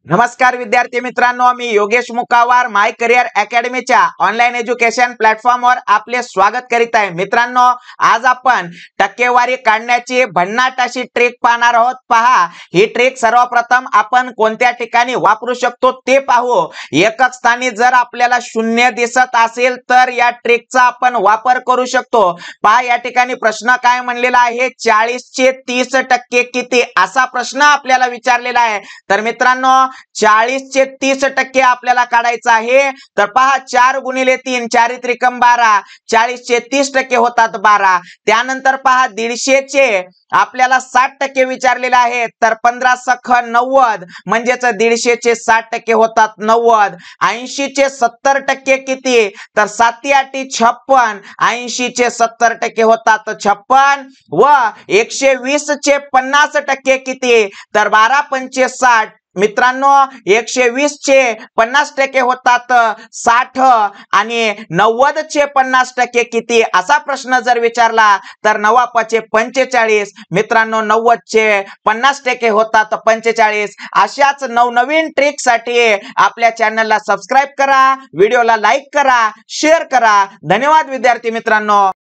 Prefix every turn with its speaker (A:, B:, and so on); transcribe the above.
A: नमस्कार विद्यार्थी मित्रांनो, मी योगेश मुकावार माय करियर अकॅडमीच्या ऑनलाईन एज्युकेशन प्लॅटफॉर्मवर आपले स्वागत करीत आहे। मित्रांनो, आज आपण टक्केवारी काढण्याची भन्नाट अशी ट्रिक पाहणार आहोत। पहा, ही ट्रिक सर्वप्रथम आपण कोणत्या ठिकाणी वापरू शकतो ते पाहू। एकक स्थानी जर आपल्याला शून्य दिसत असेल तर या ट्रिकचा आपण वापर करू शकतो। पहा, या ठिकाणी प्रश्न काय म्हणलेला आहे, 40 चे 30% किती असा प्रश्न आपल्याला विचारलेला आहे। तर मित्रांनो, 40 चे 30% आपल्याला काढायचं आहे। तर पहा, 4 गुणिले 3 4 त्रिकम 12, 40 चे 30% होतात 12। त्यानंतर पहा, 150 चे आपल्याला 60% विचारलेले आहेत। तर 15 सख 90 म्हणजेच 150 चे 60% होतात 90। 80 चे 70% किती, तर 7 8 56, 80 चे 70% होतात 56। व 120 चे 50% किती, तर 12 पंचे 60। मित्रांनो, 120 चे 50% होतात 60 आणि 90 चे 50% किती असा प्रश्न जर विचारला तर 9 5 45। मित्रांनो, 90 चे 50% होतात 45। अशाच नवनवीन ट्रिक साठी आपल्या चॅनलला सबस्क्राइब करा, व्हिडिओला लाईक करा, शेअर करा। धन्यवाद विद्यार्थी मित्रांनो।